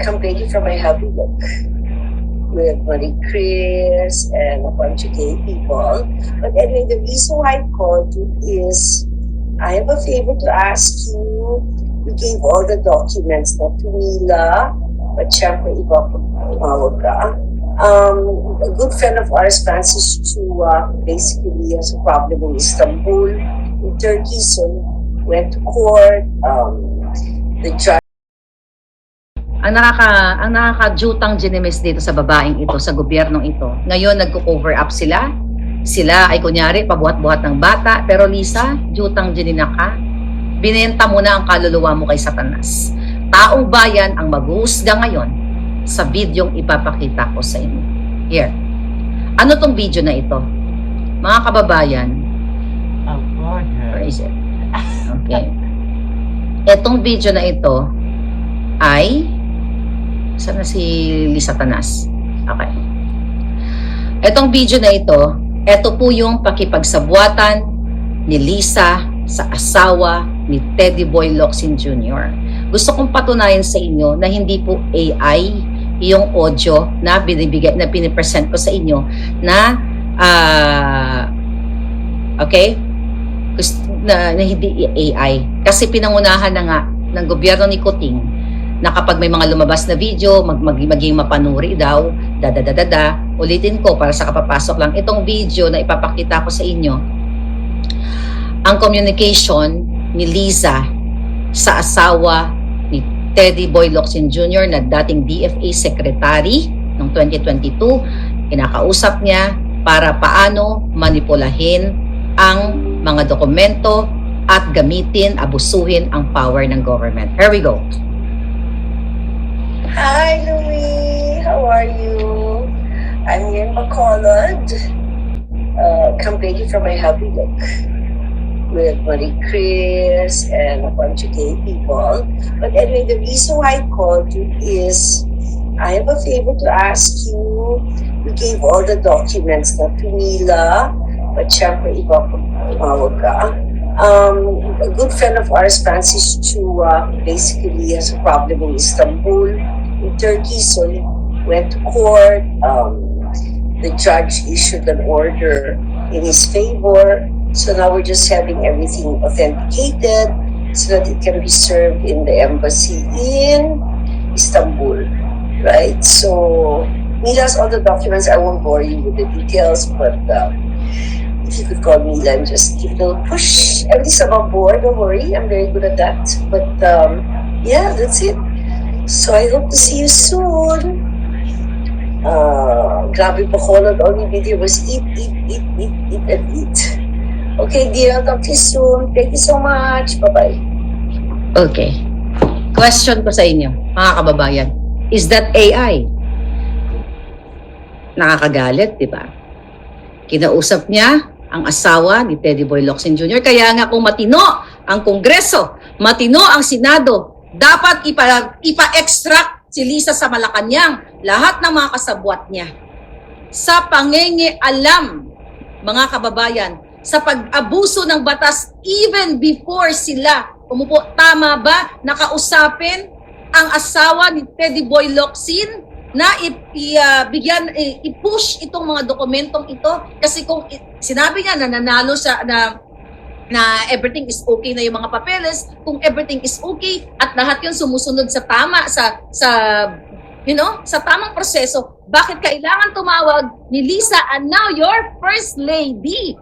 campaigning for my hubby look with Marie Chris and a bunch of gay people. But anyway, the reason why I called you is I have a favor to ask you. You gave all the documents na to Mila, but syempre iba po tumawag ka. A good friend of ours, Francis Chua, basically has a problem in Istanbul, in Turkey, so went to court. The judge. Ang nakakajutang ginimis dito sa babaeng ito, sa gobyernong ito. Ngayon, nagko-cover up sila. Sila ay kunyari, pabuhat-buhat ng bata. Pero Lisa, jutang ginina ka. Binenta mo na ang kaluluwa mo kay Satanas. Taong bayan ang maghuhusga ngayon sa videong ipapakita ko sa inyo. Here. Ano tong video na ito? Mga kababayan. Where is it? Okay. Etong video na ito ay sana si Lisa Tanas. Okay. Etong video na ito po yung pakipagsabwatan ni Lisa sa asawa ni Teddy Boy Locsin Jr. Gusto kong patunayan sa inyo na hindi po AI yung audio na binibigay, na pinipresent ko sa inyo na okay? Na hindi AI. Kasi pinangunahan na nga ng gobyerno ni Kuting na kapag may mga lumabas na video, maging mapanuri daw, ulitin ko para sa kapapasok lang, itong video na ipapakita ko sa inyo, ang communication ni Liza sa asawa ni Teddy Boy Locsin Jr. na dating DFA Secretary noong 2022, kinakausap niya para paano manipulahin ang mga dokumento at gamitin, abusuhin ang power ng government. Here we go. Hi, Louie. How are you? I'm here in Bacolod, campaigning for my hubby look with Marie Chris and a bunch of gay people. But anyway, the reason why I called you is I have a favor to ask you. You gave all the documents na to Mila, but syempre iba po tumawag ka. A good friend of ours, Francis Chua, basically has a problem in Istanbul, in Turkey, so he went to court. The judge issued an order in his favor, so now we're just having everything authenticated so that it can be served in the embassy in Istanbul, right? So Mila has all the documents. I won't bore you with the details, but if you could call Mila and just give a little push. Everything's above board, don't worry. I'm very good at that. But yeah, that's it. So I hope to see you soon. Grabe Bacolod, only video was eat, and eat. Okay, dear, I'll talk to you soon. Thank you so much. Bye-bye. Okay. Question ko sa inyo, mga kababayan. Is that AI? Nakakagalit, di ba? Kinausap niya ang asawa ni Teddy Boy Locsin Jr. Kaya nga kung matino ang Kongreso, matino ang Senado, dapat ipa-extract si Lisa sa Malacanang, lahat ng mga kasabwat niya. Sa pangingialam, mga kababayan, sa pag-abuso ng batas even before sila umupo. Tama ba nakausapin ang asawa ni Teddy Boy Locsin na i-push itong mga dokumentong ito? Kasi kung sinabi niya na nanalo siya na everything is okay na yung mga papeles, kung everything is okay at lahat yun sumusunod sa tama sa tamang proseso, bakit kailangan tumawag ni Lisa and now your first lady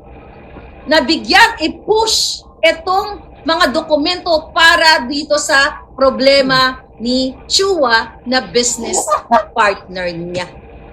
na bigyan i-push itong mga dokumento para dito sa problema ni Chua na business partner niya?